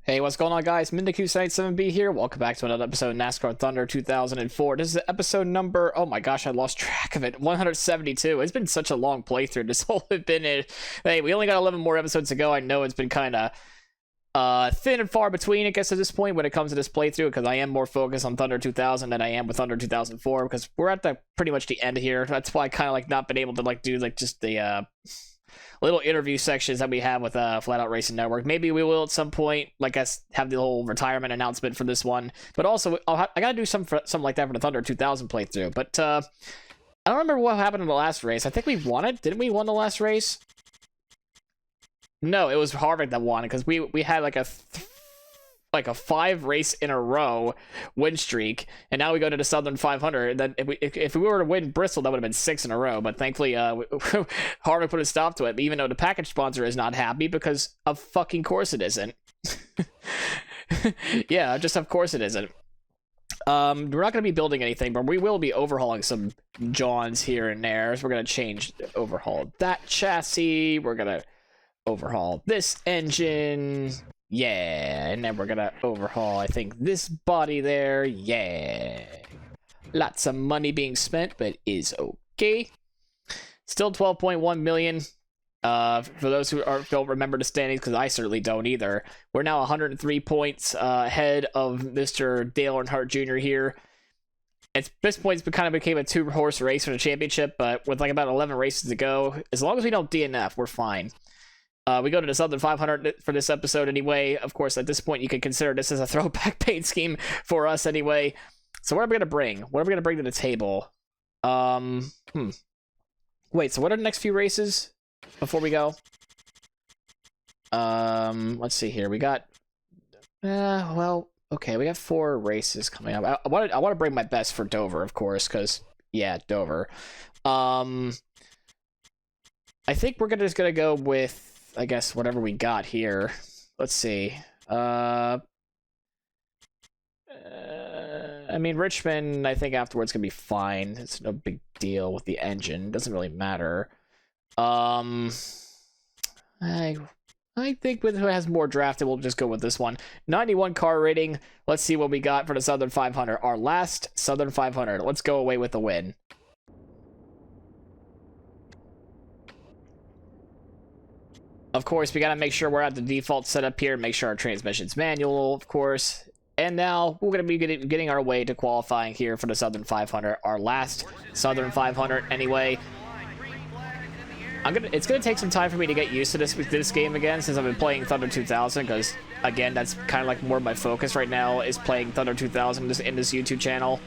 Hey, what's going on, guys? MindaQ77B here. Welcome back to another episode of NASCAR Thunder 2004. This is episode number, oh my gosh, I lost track of it, 172. It's been such a long playthrough. This whole been it. Hey, we only got 11 more episodes to go. I know it's been kind of thin and far between, I guess, at this point when it comes to this playthrough, because I am more focused on Thunder 2000 than I am with Thunder 2004, because we're at the pretty much the end here. That's why I kind of like not been able to like do like just the little interview sections that we have with Flat Out Racing Network. Maybe we will at some point, like us, have the whole retirement announcement for this one. But also, I gotta do something like that for the Thunder 2000 playthrough. But I don't remember what happened in the last race. I think we won it. Didn't we won the last race? No, it was Harvick that won, because we had like a 5 race in a row win streak, and now we go to the Southern 500. And then if we were to win Bristol, that would have been 6 in a row. But thankfully, Harvick put a stop to it. Even though the package sponsor is not happy, because of fucking course it isn't. Yeah, just of course it isn't. We're not going to be building anything, but we will be overhauling some Johns here and there. So we're going to overhaul that chassis. We're going to overhaul this engine. Yeah, and then we're gonna overhaul, I think, this body there. Yeah. Lots of money being spent, but is okay. Still 12.1 million. For those who don't remember the standings, because I certainly don't either. We're now 103 points ahead of Mr. Dale Earnhardt Jr. here. At this point, it's kind of became a 2-horse race for the championship, but with like about 11 races to go, as long as we don't DNF, we're fine. We go to the Southern 500 for this episode anyway. Of course, at this point, you can consider this as a throwback paint scheme for us anyway. So what are we going to bring? What are we going to bring to the table? Wait, so what are the next few races before we go? Let's see here. We got... well, okay, we got 4 races coming up. I want to bring my best for Dover, of course, because, yeah, Dover. I think we're just going to go with, I guess, whatever we got here. Let's see. I mean, Richmond, I think afterwards can be fine. It's no big deal with the engine. Doesn't really matter. I think with who has more drafted, we'll just go with this one. 91 car rating. Let's see what we got for the Southern 500. Our last Southern 500. Let's go away with the win. Of course, we gotta make sure we're at the default setup here, make sure our transmission's manual, of course. And now we're gonna be getting our way to qualifying here for the Southern 500, our last Southern 500 anyway. It's gonna take some time for me to get used to this game again, since I've been playing Thunder 2000, because again, that's kind of like more of my focus right now, is playing Thunder 2000 in this YouTube channel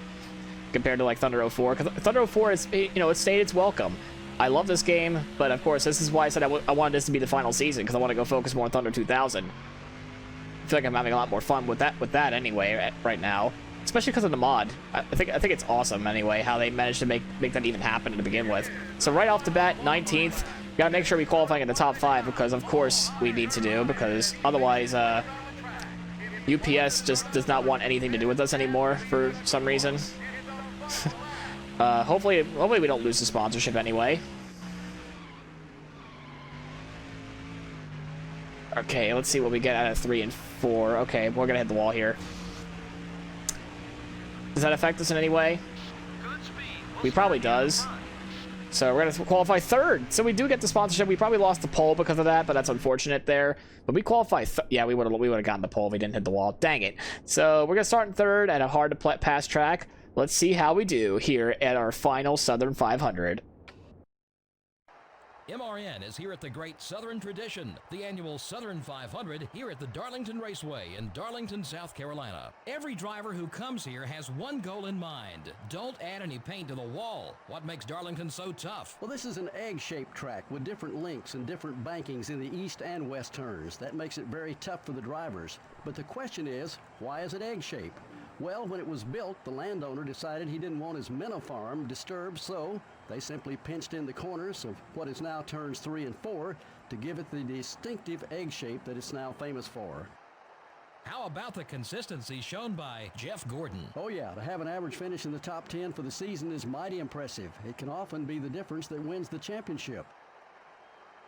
compared to like Thunder 04. Because Thunder 04 is, you know, it stayed its welcome. I love this game, but of course, this is why I said I wanted this to be the final season, because I want to go focus more on Thunder 2000. I feel like I'm having a lot more fun with that anyway right now, especially because of the mod. I think it's awesome anyway how they managed to make that even happen to begin with. So right off the bat, 19th, gotta make sure we qualify in the top 5, because of course we need to do, because otherwise UPS just does not want anything to do with us anymore for some reason. Hopefully we don't lose the sponsorship anyway. Okay, let's see what we get out of 3 and 4. Okay, we're gonna hit the wall here. Does that affect us in any way? We probably does. So we're gonna qualify 3rd. So we do get the sponsorship. We probably lost the pole because of that, but that's unfortunate there. But we qualify. Yeah, we would have gotten the pole if we didn't hit the wall. Dang it. So we're gonna start in 3rd at a hard to pass track. Let's see how we do here at our final Southern 500. MRN is here at the Great Southern Tradition, the annual Southern 500 here at the Darlington Raceway in Darlington, South Carolina. Every driver who comes here has one goal in mind. Don't add any paint to the wall. What makes Darlington so tough? Well, this is an egg-shaped track with different links and different bankings in the east and west turns. That makes it very tough for the drivers. But the question is, why is it egg-shaped? Well, when it was built, the landowner decided he didn't want his minnow farm disturbed, so they simply pinched in the corners of what is now turns 3 and 4 to give it the distinctive egg shape that it's now famous for. How about the consistency shown by Jeff Gordon? Oh yeah, to have an average finish in the top 10 for the season is mighty impressive. It can often be the difference that wins the championship.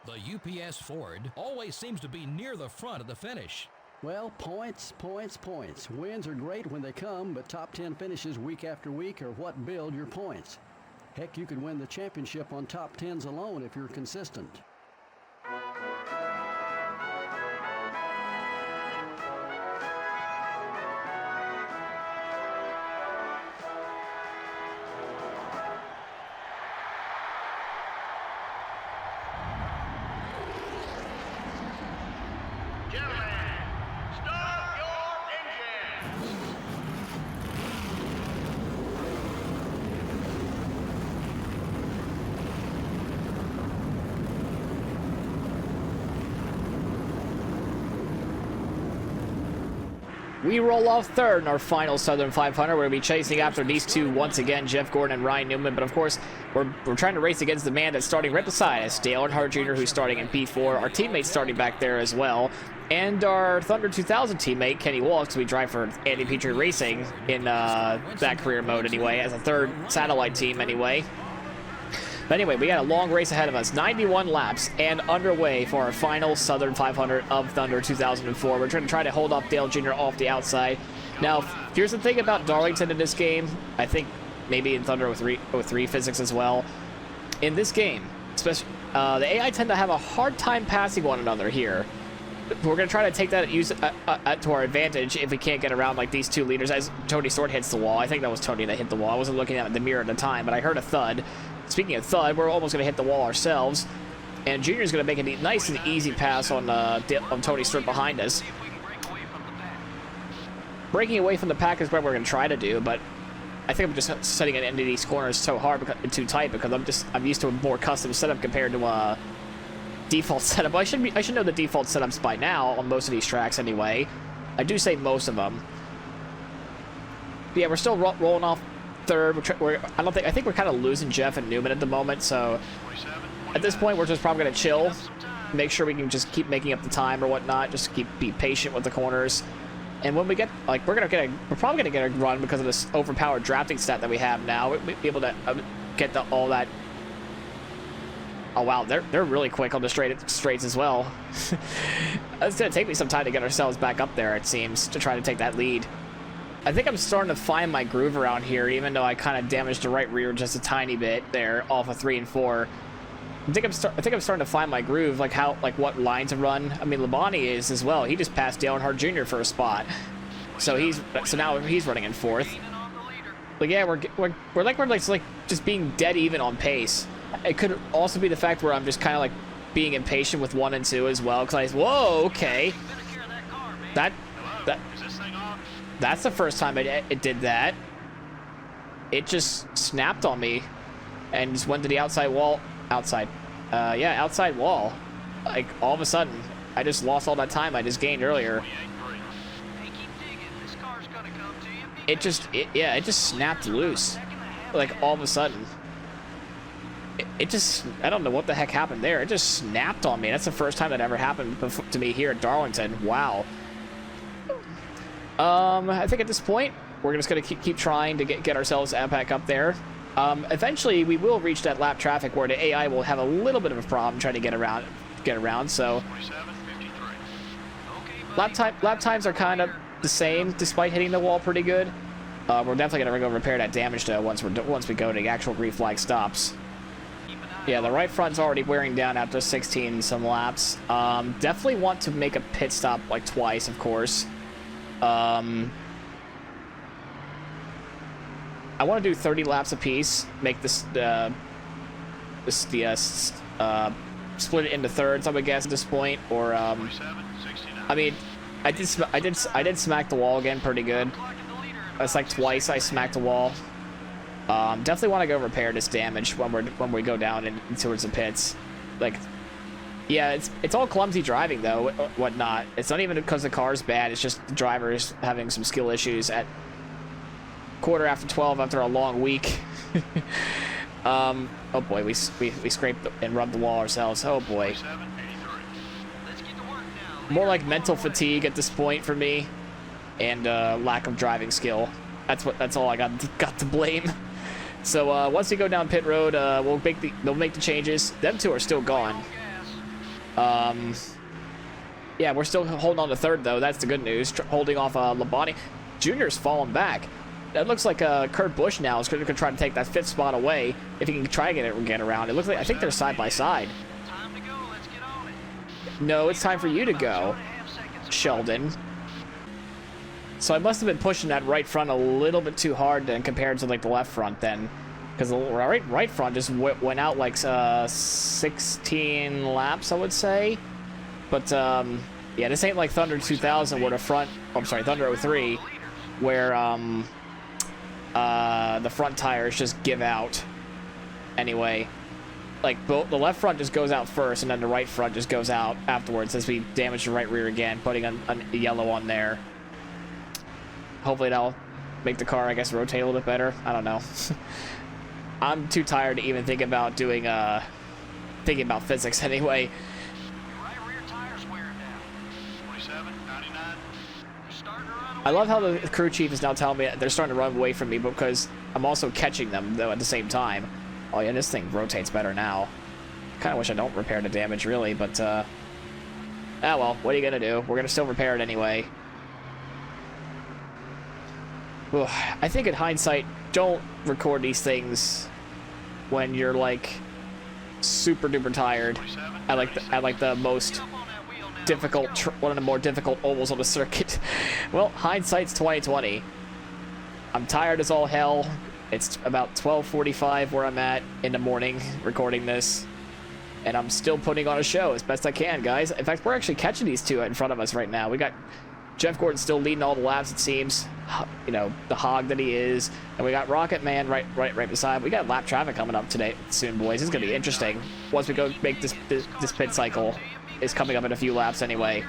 The UPS Ford always seems to be near the front of the finish. Well, points, points, points. Wins are great when they come, but top 10 finishes week after week are what build your points. Heck, you could win the championship on top 10s alone if you're consistent. We roll off third in our final Southern 500. We're going to be chasing after these two once again, Jeff Gordon and Ryan Newman. But of course, we're trying to race against the man that's starting right beside us, Dale Earnhardt Jr., who's starting in P4. Our teammate's starting back there as well. And our Thunder 2000 teammate, Kenny Walks, we drive for Andy Petrie Racing in that career mode anyway, as a third satellite team anyway. But anyway, we got a long race ahead of us, 91 laps, and underway for our final Southern 500 of Thunder 2004. We're trying to hold off Dale Jr. off the outside. Now, here's the thing about Darlington in this game. I think maybe in Thunder 03 physics as well. In this game, especially, the AI tend to have a hard time passing one another here. We're going to try to take that to our advantage if we can't get around like these two leaders as Tony Stewart hits the wall. I think that was Tony that hit the wall. I wasn't looking at the mirror at the time, but I heard a thud. Speaking of thud, we're almost going to hit the wall ourselves. And Junior's going to make a nice and easy pass on Tony Stewart behind us. Breaking away from the pack is what we're going to try to do, but I think I'm just setting it into these corners so hard, too tight, because I'm used to a more custom setup compared to a default setup. I should know the default setups by now on most of these tracks anyway. I do say most of them. But yeah, we're still rolling off third. I think we're kind of losing Jeff and Newman at the moment, so at this point we're just probably going to chill, make sure we can just keep making up the time or whatnot, just be patient with the corners. And when we get, like, we're probably going to get a run because of this overpowered drafting stat that we have now. We'll be able to get all that. Oh wow, they're really quick on the straights as well. It's going to take me some time to get ourselves back up there, it seems, to try to take that lead. I think I'm starting to find my groove around here, even though I kind of damaged the right rear just a tiny bit there off of 3 and 4. I think I'm starting to find my groove, like what line to run. I mean, Labonte is as well. He just passed Dale Earnhardt Jr. for a spot, so now he's running in 4th. Like yeah, we're just being dead even on pace. It could also be the fact where I'm just kind of like being impatient with 1 and 2 as well, because whoa, okay, that's the first time it did that. It just snapped on me and just went to the outside wall. Outside wall. Like, all of a sudden, I just lost all that time I just gained earlier. It just snapped loose. Like, all of a sudden. I don't know what the heck happened there. It just snapped on me. That's the first time that ever happened to me here at Darlington. Wow. I think at this point, we're just going to keep trying to get ourselves back up there. Eventually, we will reach that lap traffic where the AI will have a little bit of a problem trying to get around. So, lap times are kind of the same, despite hitting the wall pretty good. We're definitely going to go repair that damage though once we go to actual green flag stops. Yeah, the right front's already wearing down after 16 some laps. Definitely want to make a pit stop like twice, of course. I want to do 30 laps apiece, make this split it into thirds, I would guess at this point, or I mean, I did smack the wall again pretty good. It's like twice I smacked the wall. Definitely want to go repair this damage when we go down towards the pits. Like, yeah, it's all clumsy driving though, whatnot. It's not even because the car's bad. It's just the driver's having some skill issues at 12:15 after a long week. Oh boy, we scraped and rubbed the wall ourselves. Oh boy. More like mental fatigue at this point for me, and lack of driving skill. That's all I got to blame. So once we go down pit road, they'll make the changes. Them two are still gone. Yeah, we're still holding on to third, though. That's the good news. Holding off Labonte. Junior's falling back. It looks like Kurt Busch now is going to try to take that 5th spot away if he can try to get around. It looks like I think they're side by side. Time to go. Let's get on it. No, it's time for you to go, 2.5 seconds. Sheldon. So I must have been pushing that right front a little bit too hard then compared to like the left front then. Because the right front just went out like 16 laps, I would say. But yeah, this ain't like Thunder 2000 where the front, oh, I'm sorry, Thunder 03, where the front tires just give out. Anyway, like the left front just goes out first, and then the right front just goes out afterwards as we damage the right rear again, putting a yellow on there. Hopefully that'll make the car, I guess, rotate a little bit better. I don't know. I'm too tired to even think about doing thinking about physics anyway. Right rear tire's wearing down. 27, 99. They're starting to run away. I love how the crew chief is now telling me they're starting to run away from me because I'm also catching them, though, at the same time. Oh, yeah, this thing rotates better now. Kind of wish I don't repair the damage, really, but, ah, well, what are you going to do? We're going to still repair it anyway. Ugh, I think in hindsight, don't record these things when you're, like, super duper tired at like the most difficult, one of the more difficult ovals on the circuit. Well, hindsight's 2020. I'm tired as all hell. It's about 12:45 where I'm at in the morning recording this, and I'm still putting on a show as best I can, guys. In fact, we're actually catching these two in front of us right now. We got Jeff Gordon still leading all the laps, it seems. You know, the hog that he is, and we got Rocket Man right beside. We got lap traffic coming up today soon, boys. It's gonna be interesting once we go make this pit cycle. Is coming up in a few laps anyway.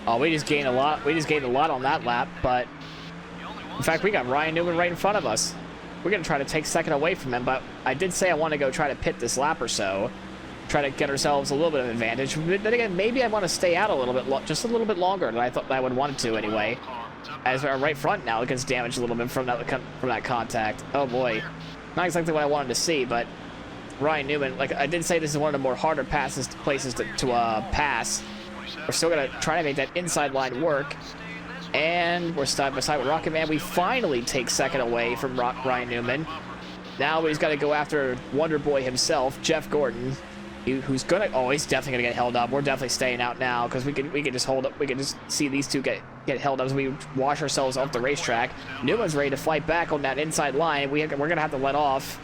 Oh, we just gained a lot. We just gained a lot on that lap, but in fact, we got Ryan Newman right in front of us. We're gonna try to take second away from him, but I did say I want to go try to pit this lap or so, try to get ourselves a little bit of advantage. But then again, maybe I want to stay out a little bit, just a little bit longer than I thought I would want to anyway. As our right front now gets damaged a little bit from that contact. Oh boy, not exactly what I wanted to see, but Ryan Newman, like I did say, this is one of the more harder places to pass. We're still gonna try to make that inside line work, and we're side by side with Rocket Man. We finally take second away from Ryan Newman. Now he's got to go after Wonder Boy himself, Jeff Gordon, who's gonna. Oh, he's definitely gonna get held up. We're definitely staying out now because we can just hold up. We can just see these two get held up as we wash ourselves off the racetrack. Newman's ready to fight back on that inside line. We're gonna have to let off,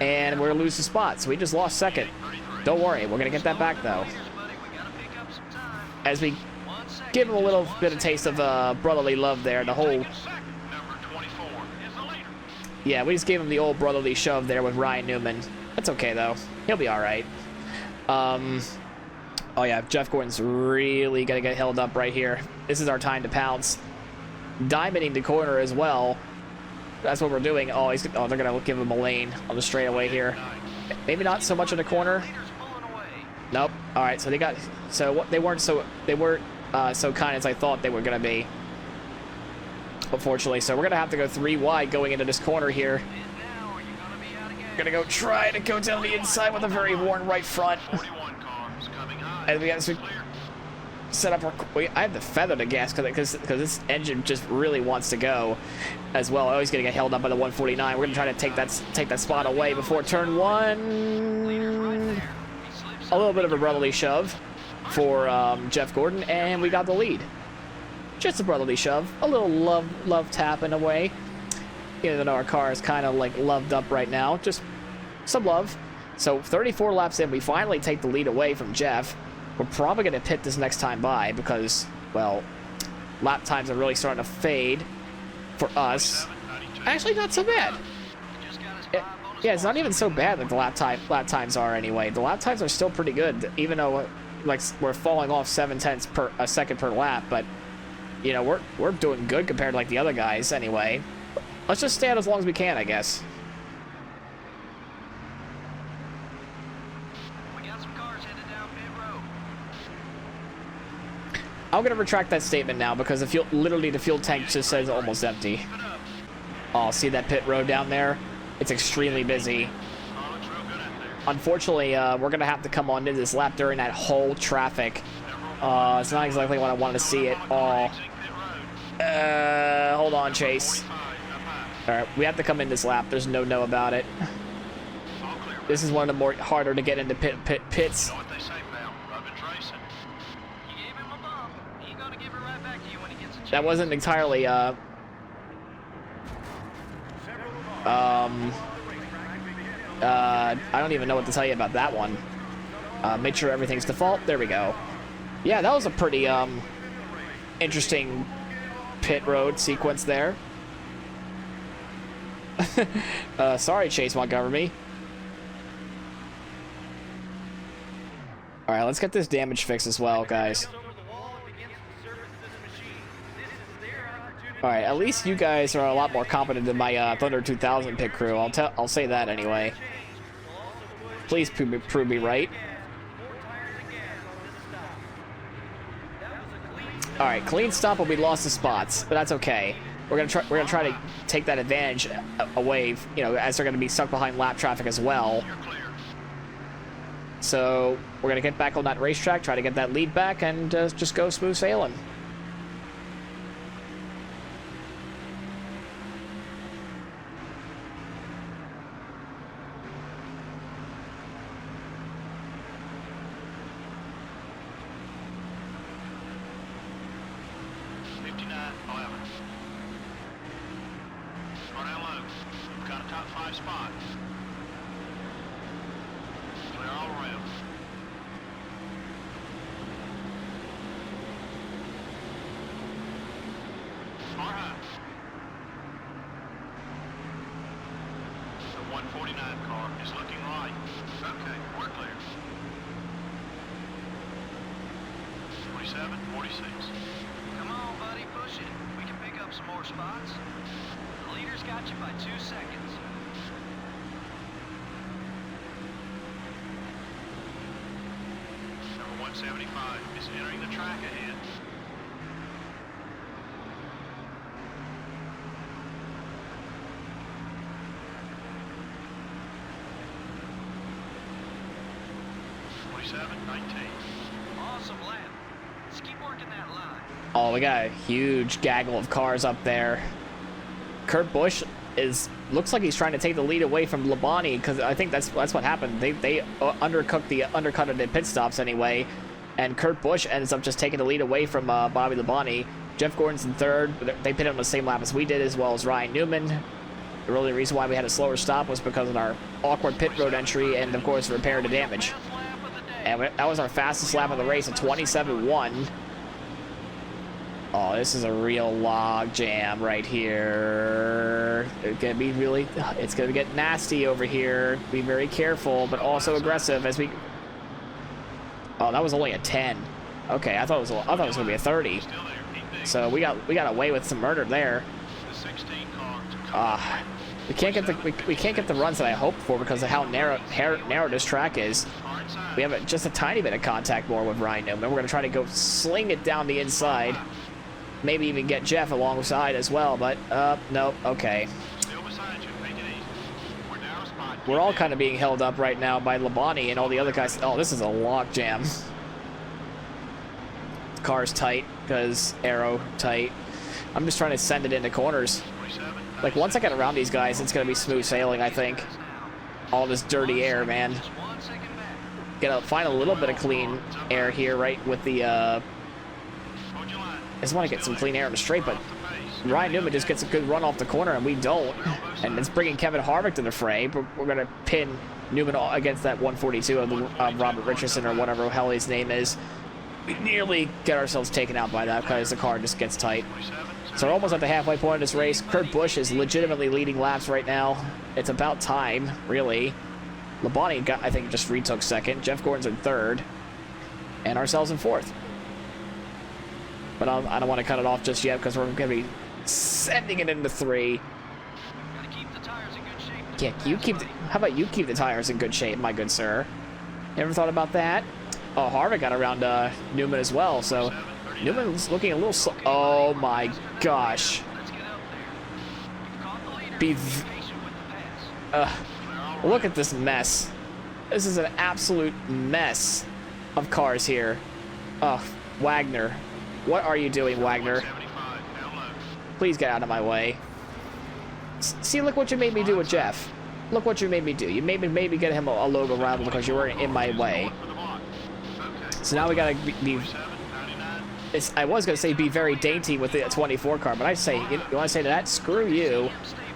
and we're gonna lose the spot. So we just lost second. Don't worry, we're gonna get that back though. As we give him a little bit of taste of brotherly love there, the whole. Yeah, we just gave him the old brotherly shove there with Ryan Newman. That's okay though. He'll be all right. Oh yeah, Jeff Gordon's really gonna get held up right here. This is our time to pounce. Diamonding the corner as well. That's what we're doing. Oh, they're gonna give him a lane on the straightaway here. Maybe not so much in the corner. Nope. All right, so they weren't so kind as I thought they were gonna be. Unfortunately, so we're gonna have to go 3 wide going into this corner here. Gonna go try to go down the inside with a very worn right front. And we have to set up our. I have to feather the gas because this engine just really wants to go as well. Oh, he's gonna get held up by the 149. We're gonna try to take that spot away before turn 1. A little bit of a brotherly shove for Jeff Gordon, and we got the lead. Just a brotherly shove, a little love tap in a way. Even though our car is kind of like loved up right now, just some love. So 34 laps in, we finally take the lead away from Jeff. We're probably going to pit this next time by because, well, lap times are really starting to fade for us. Actually, not so bad. Yeah, it's not even so bad that the lap times are anyway. The lap times are still pretty good, even though like we're falling off 0.7 per a second per lap. But you know, we're doing good compared to like the other guys anyway. Let's just stay out as long as we can, I guess. We got some cars headed down pit road. I'm gonna retract that statement now because the fuel tank just says almost empty. Oh, see that pit road down there? It's extremely busy. Oh, looks real good out there. unfortunately, we're going to have to come on into this lap during that whole traffic. It's not exactly what I wanted to see at all. Hold on, Chase. All right, we have to come in this lap. There's no about it. This is one of the more harder to get into pits. That wasn't entirely, I don't even know what to tell you about that one. Make sure everything's default. There we go. Yeah, that was a pretty, interesting pit road sequence there. Sorry, Chase Montgomery. Alright, let's get this damage fixed as well, guys. Alright, at least you guys are a lot more competent than my Thunder 2000 pit crew. I'll say that anyway. Please prove me right. Alright, clean stop will be lost to spots, but that's okay. We're gonna try to take that advantage away, you know, as they're gonna be stuck behind lap traffic as well. So we're gonna get back on that racetrack, try to get that lead back, and just go smooth sailing. Come on, buddy, push it. We can pick up some more spots. The leader's got you by 2 seconds. Number 175 is entering the track ahead. Awesome lap. Let's keep working that line. Oh, we got a huge gaggle of cars up there. Kurt Busch looks like he's trying to take the lead away from Labonte, because I think that's what happened. They undercut the pit stops anyway, and Kurt Busch ends up just taking the lead away from Bobby Labonte. Jeff Gordon's in third. They pitted on the same lap as we did, as well as Ryan Newman. The really reason why we had a slower stop was because of our awkward pit road entry and, of course, repair to damage. And that was our fastest lap of the race, a 27.1. Oh, this is a real log jam right here. It's gonna get nasty over here. Be very careful, but also aggressive as we. Oh, that was only a 10. Okay, I thought it was gonna be a 30. So we got away with some murder there. We can't get the runs that I hoped for because of how narrow this track is. We have just a tiny bit of contact more with Ryan Newman. We're gonna try to go sling it down the inside. Maybe even get Jeff alongside as well, but nope. Okay. We're all kind of being held up right now by Labonte and all the other guys. Oh, this is a log jam. The car's tight because aero tight. I'm just trying to send it into corners. Like, once I get around these guys, it's gonna be smooth sailing, I think. All this dirty air, man. Find a little bit of clean air here, right, with the, I just want to get some clean air in the straight, but Ryan Newman just gets a good run off the corner, and we don't. And it's bringing Kevin Harvick to the fray, but we're gonna pin Newman against that 142 of Robert Richardson, or whatever the hell his name is. We nearly get ourselves taken out by that because the car just gets tight. So we're almost at the halfway point of this race. Kurt Busch is legitimately leading laps right now. It's about time, really. Labonte, I think, just retook second. Jeff Gordon's in third. And ourselves in fourth. But I don't want to cut it off just yet because we're going to be sending it into 3. Yeah, how about you keep the tires in good shape, my good sir? You ever thought about that? Oh, Harvick got around Newman as well, so Newman's looking a little slow. Oh my gosh. Look at this mess. This is an absolute mess of cars here. Ugh, Wagner. What are you doing, Wagner? Please get out of my way. See, look what you made me do with Jeff. Look what you made me do. You made me get him a logo rival because you were in my way. So now we gotta be I was gonna say be very dainty with the 24 car, but I say, you want to say to that? Screw you.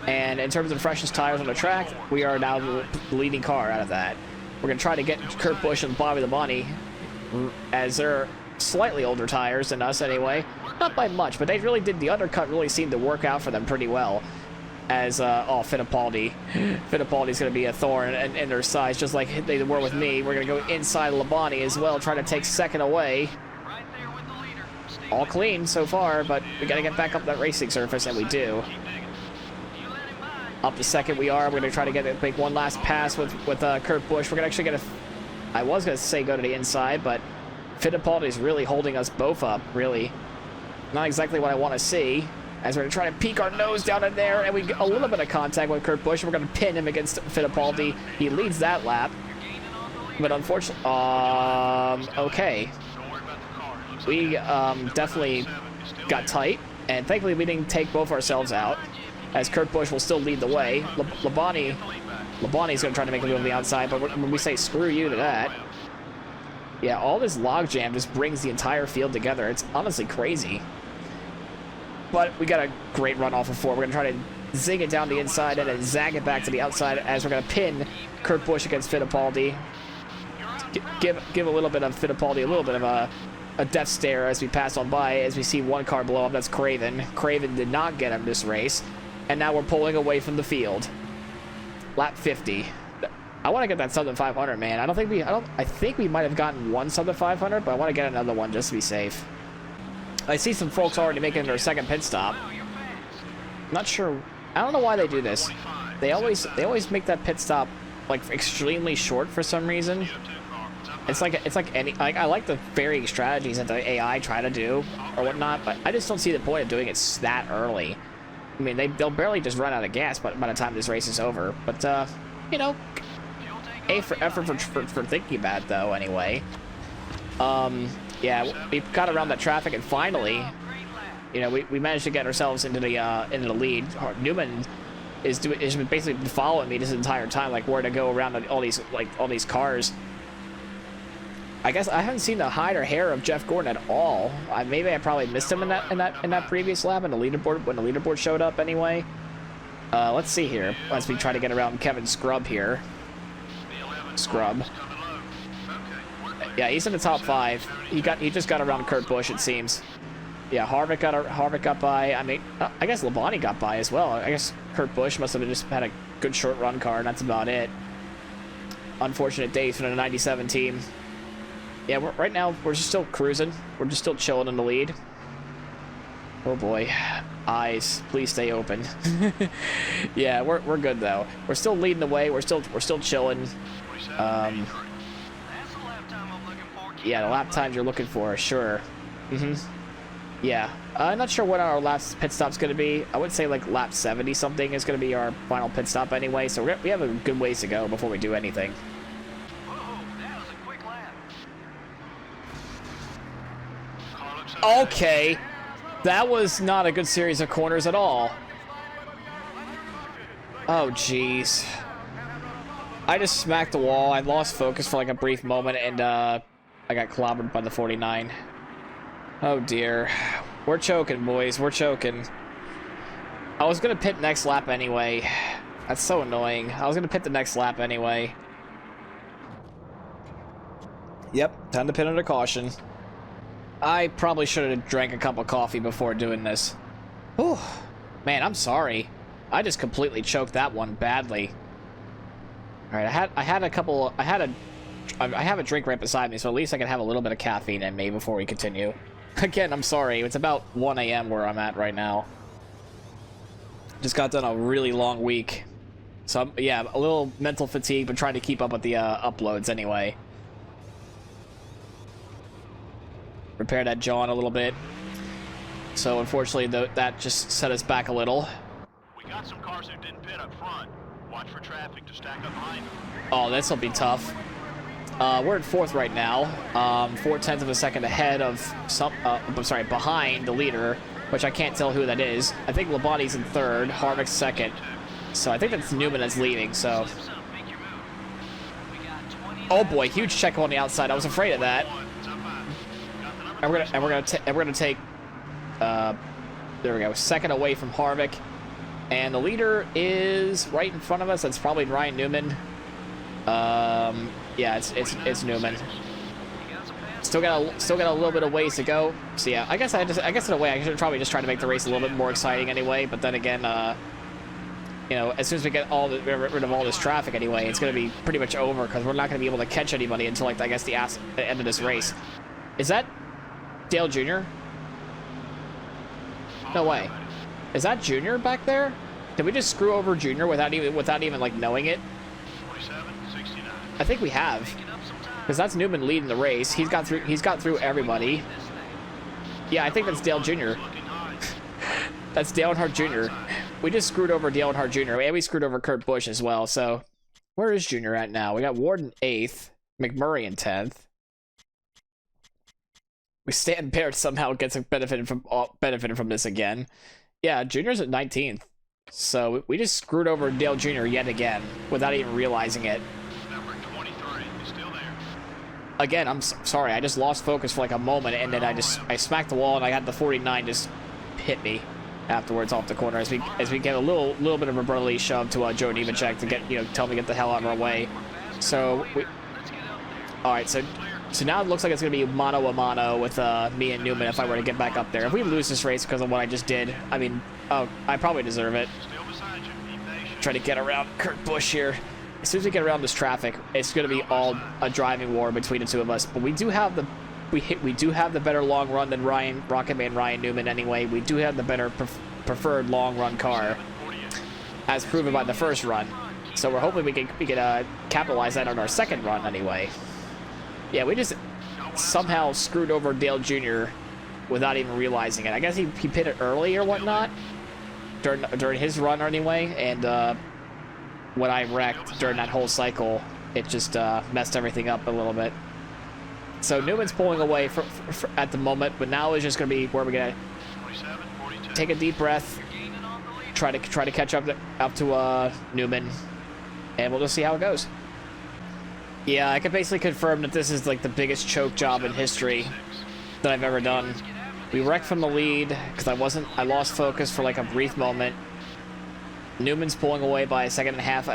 And in terms of the freshest tires on the track, we are now the leading car out of that. We're gonna try to get Kurt Busch and Bobby Labonte, as they're slightly older tires than us anyway. Not by much, but they really did. The undercut really seemed to work out for them pretty well. As, oh, Fittipaldi. Fittipaldi's going to be a thorn in their sides, just like they were with me. We're going to go inside Labonte as well, trying to take second away. All clean so far, but we got to get back up that racing surface, and we do. Up to second we are. We're going to try to make one last pass with Kurt Busch. We're going to actually get a... I was going to say go to the inside, but Fittipaldi's really holding us both up, really. Not exactly what I want to see. As we're going to try to peek our nose down in there, and we get a little bit of contact with Kurt Busch. We're going to pin him against Fittipaldi. He leads that lap. But unfortunately... okay. We definitely got tight, and thankfully we didn't take both ourselves out, as Kurt Busch will still lead the way. Labonte's going to try to make a move on the outside, but when we say screw you to that... Yeah, all this logjam just brings the entire field together. It's honestly crazy. But we got a great run off of 4. We're going to try to zing it down the inside and then zag it back to the outside as we're going to pin Kurt Busch against Fittipaldi. Give a little bit of Fittipaldi a little bit of a death stare as we pass on by, as we see one car blow up. That's Craven. Craven did not get him this race. And now we're pulling away from the field. Lap 50. I want to get that sub to 500, man. I think we might have gotten one sub to 500, but I want to get another one just to be safe. I see some folks already making their second pit stop. Not sure. I don't know why they do this. They always make that pit stop like extremely short for some reason. It's like any. I like the varying strategies that the AI try to do or whatnot, but I just don't see the point of doing it that early. I mean, they'll barely just run out of gas by the time this race is over. But you know, A for effort for thinking about it, though. Anyway. Yeah, we got around that traffic, and finally, you know, we managed to get ourselves into the lead. Newman is basically been following me this entire time, like where to go around all these cars. I guess I haven't seen the hide or hair of Jeff Gordon at all. Maybe I probably missed him in that previous lap in the leaderboard when the leaderboard showed up. Anyway, let's see here as we try to get around Kevin Scrub here. Scrub. Yeah, he's in the top 5. He just got around Kurt Busch, it seems. Yeah, Harvick got by. I mean, I guess Labonte got by as well. I guess Kurt Busch must have just had a good short run car, and that's about it. Unfortunate days for the 97 team. Yeah, right now we're just still cruising. We're just still chilling in the lead. Oh boy, eyes, please stay open. Yeah, we're good though. We're still leading the way. We're still chilling. Yeah, the lap times you're looking for, sure. Yeah, I'm not sure what our last pit stop's going to be. I would say like lap 70 something is going to be our final pit stop anyway, so we have a good ways to go before we do anything. Okay, that was not a good series of corners at all. Oh, jeez. I just smacked the wall. I lost focus for like a brief moment, and I got clobbered by the 49. Oh dear. We're choking, boys. We're choking. I was gonna pit next lap anyway. That's so annoying. I was gonna pit the next lap anyway. Yep, time to pit under caution. I probably should have drank a cup of coffee before doing this. Whew. Man, I'm sorry. I just completely choked that one badly. All right, I have a drink right beside me, so at least I can have a little bit of caffeine in me before we continue. Again, I'm sorry. It's about 1 a.m. where I'm at right now. Just got done a really long week. So, yeah, a little mental fatigue, but trying to keep up with the uploads anyway. Repair that John a little bit. So, unfortunately, that just set us back a little. We got some cars who didn't pit up front. Watch for traffic to stack up behind them. Oh, this will be tough. We're in 4th right now. 4/10 of a second ahead of behind the leader, which I can't tell who that is. I think Labonte's in 3rd, Harvick's 2nd. So I think that's Newman that's leading, so. Oh boy, huge check on the outside. I was afraid of that. And we're gonna take there we go, 2nd away from Harvick. And the leader is right in front of us. That's probably Ryan Newman. Yeah, it's Newman. Still got a little bit of ways to go. So yeah, I guess in a way I should probably just try to make the race a little bit more exciting anyway. But then again, you know, as soon as we get rid of all this traffic anyway, it's going to be pretty much over because we're not going to be able to catch anybody until like I guess the end of this race. Is that Dale Jr.? No way. Is that Junior back there? Did we just screw over Junior without even like knowing it? 27-69. I think we have, because that's Newman leading the race. He's got through everybody. Yeah, I think that's Dale Jr. That's Dale Earnhardt Jr. We just screwed over Dale Earnhardt Jr. and we screwed over Kurt Busch as well. So where is Junior at now? We got Ward in 8th, McMurray in 10th. We Stan Barrett somehow gets benefited from this again. Yeah, Junior's at 19th. So we just screwed over Dale Jr. yet again without even realizing it. Number 23 is still there. Again, I'm sorry. I just lost focus for like a moment, and then I smacked the wall, and I had the 49 just hit me afterwards off the corner as we get a little bit of a brotherly shove to Joe Nemechek to get tell him to get the hell out of our way. So all right, so now it looks like it's gonna be mano a mano with me and Newman if I were to get back up there. If we lose this race because of what I just did, I mean, I probably deserve it. Still beside you. Keep patient. Try to get around Kurt Busch here. As soon as we get around this traffic, it's going to be all a driving war between the two of us. But we do have the better long run than Rocketman Ryan Newman anyway. We do have the better preferred long run car, as proven by the first run. So we're hoping we can capitalize that on our second run anyway. Yeah, we just somehow screwed over Dale Jr. without even realizing it. I guess he pitted early or whatnot during his run anyway, and when I wrecked during that whole cycle, it just messed everything up a little bit. So Newman's pulling away at the moment, but now is just going to be where we're going to take a deep breath, try to catch up to Newman, and we'll just see how it goes. Yeah, I can basically confirm that this is like the biggest choke job in history that I've ever done. We wrecked from the lead because I lost focus for like a brief moment. Newman's pulling away by a second and a half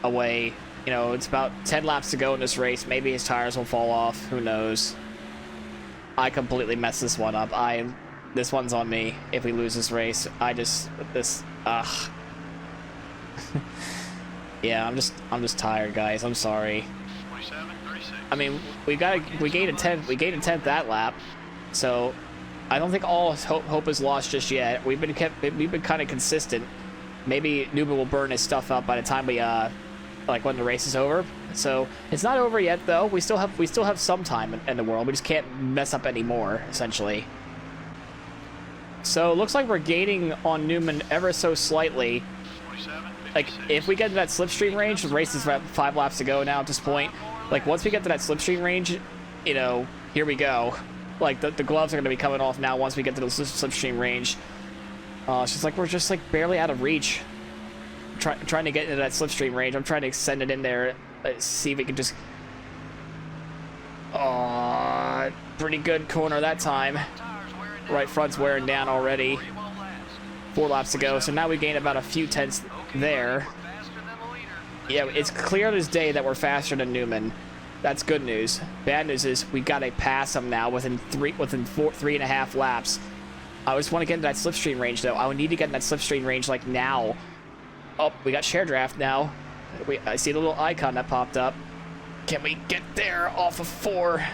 away. You know, it's about 10 laps to go in this race. Maybe his tires will fall off. Who knows? I completely messed this one up. This one's on me if we lose this race. Yeah, I'm just tired, guys. I'm sorry. 27-36. I mean, we gained a 10th that lap. So I don't think all hope is lost just yet. We've been kind of consistent. Maybe Newman will burn his stuff up by the time we like when the race is over. So it's not over yet though. We still have some time in the world. We just can't mess up anymore, essentially. So it looks like we're gaining on Newman ever so slightly. Like if we get to that slipstream range, the race is about 5 laps to go now at this point. Like once we get to that slipstream range, here we go. Like the gloves are going to be coming off now once we get to the slipstream range. It's just like we're just like barely out of reach. Trying to get into that slipstream range. I'm trying to send it in there. See if we can just. Pretty good corner that time. Right front's wearing down already. 4 laps to go. So now we gain about a few tenths there. Yeah, it's clear as day that we're faster than Newman. That's good news. Bad news is we gotta pass him now within 3.5 laps. I just want to get into that slipstream range, though. I would need to get in that slipstream range, like, now. Oh, we got share draft now. I see the little icon that popped up. Can we get there off of 4?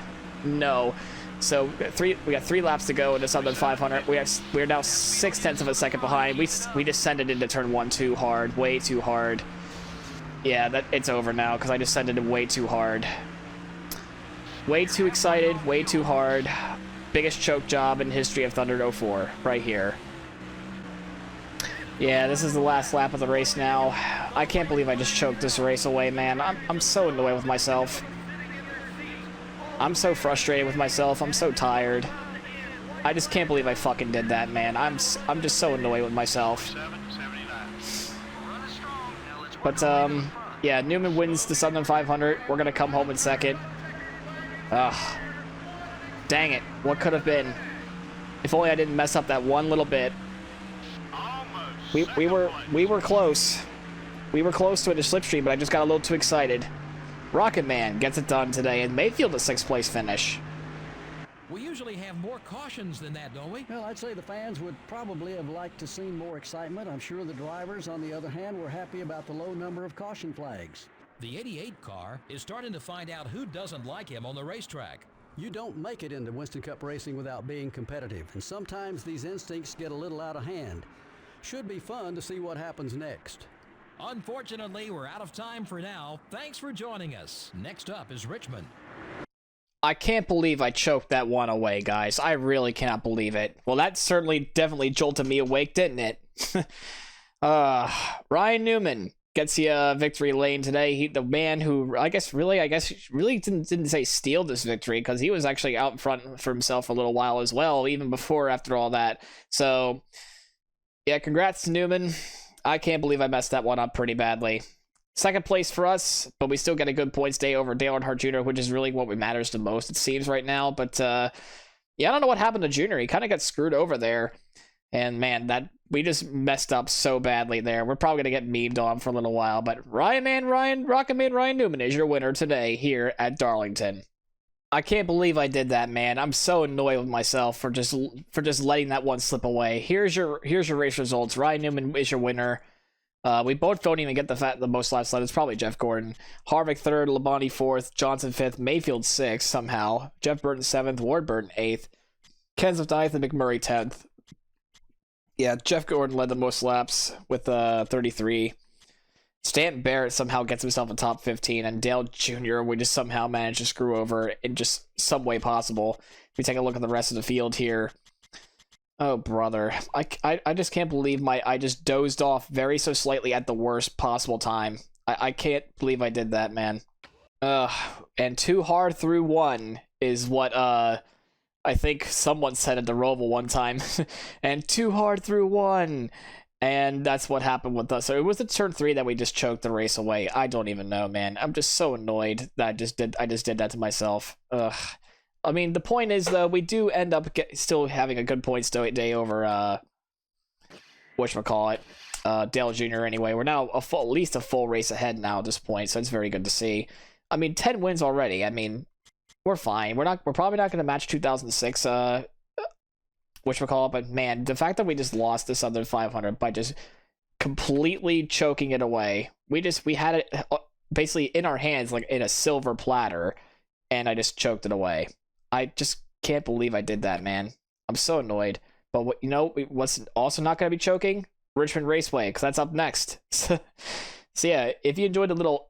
No. So, we got 3 laps to go in this under 500. We're now 0.6 of a second behind. We descended into turn 1 too hard. Way too hard. Yeah, it's over now, because I descended way too hard. Way too excited. Way too hard. Biggest choke job in history of Thunder 04, right here. Yeah, this is the last lap of the race now. I can't believe I just choked this race away, man. I'm so annoyed with myself. I'm so frustrated with myself. I'm so tired. I just can't believe I fucking did that, man. I'm just so annoyed with myself. 779. But, yeah, Newman wins the Southern 500. We're gonna come home in second. Ugh. Dang it. What could have been? If only I didn't mess up that one little bit. Almost. We were close. We were close to it in slipstream, but I just got a little too excited. Rocket Man gets it done today, and Mayfield a 6th place finish. We usually have more cautions than that, don't we? Well, I'd say the fans would probably have liked to see more excitement. I'm sure the drivers, on the other hand, were happy about the low number of caution flags. The 88 car is starting to find out who doesn't like him on the racetrack. You don't make it into Winston Cup racing without being competitive, and sometimes these instincts get a little out of hand. Should be fun to see what happens next. Unfortunately, we're out of time for now. Thanks for joining us. Next up is Richmond. I can't believe I choked that one away, guys. I really cannot believe it. Well, that certainly definitely jolted me awake, didn't it? Ryan Newman gets the victory lane today. The man who I guess really didn't say steal this victory, because he was actually out in front for himself for a little while as well, even before after all that. So yeah, congrats to Newman. I can't believe I messed that one up pretty badly. 2nd place for us, but we still get a good points day over Dale Earnhardt Jr., which is really what matters the most, it seems, right now. But yeah, I don't know what happened to Junior. He kind of got screwed over there. And man, we just messed up so badly there. We're probably going to get memed on for a little while. But Rocket Man Ryan Newman is your winner today here at Darlington. I can't believe I did that, man. I'm so annoyed with myself for just letting that one slip away. Here's your race results. Ryan Newman is your winner. We both don't even get the most laps led. It's probably Jeff Gordon. Harvick 3rd, Labonte 4th, Johnson 5th, Mayfield 6th somehow. Jeff Burton 7th, Ward Burton 8th, Kenseth 9th, and McMurray 10th. Yeah, Jeff Gordon led the most laps with 33. Stanton Barrett somehow gets himself a top 15, and Dale Jr. we just somehow managed to screw over in just some way possible. If we take a look at the rest of the field here. Oh, brother. I just can't believe I just dozed off very so slightly at the worst possible time. I can't believe I did that, man. And too hard through one is what, I think someone said at the Roval one time. And too hard through one. And that's what happened with us. So it was at turn 3 that we just choked the race away. I don't even know, man. I'm just so annoyed that I just did that to myself. Ugh. I mean, the point is, though, we do end up still having a good points day over, whatchamacallit, Dale Jr. anyway. We're now at least a full race ahead now at this point, so it's very good to see. I mean, 10 wins already. I mean, we're fine. We're probably not going to match 2006, whatchamacallit, but man, the fact that we just lost this other 500 by just completely choking it away. We had it basically in our hands, like in a silver platter, and I just choked it away. I just can't believe I did that, man. I'm so annoyed. But what's also not going to be choking? Richmond Raceway, because that's up next. So yeah, if you enjoyed the little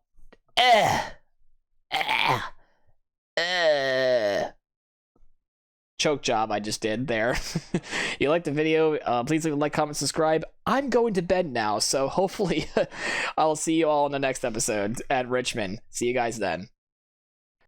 choke job I just did there. You liked the video, please leave a like, comment, subscribe. I'm going to bed now, so hopefully I'll see you all in the next episode at Richmond. See you guys then.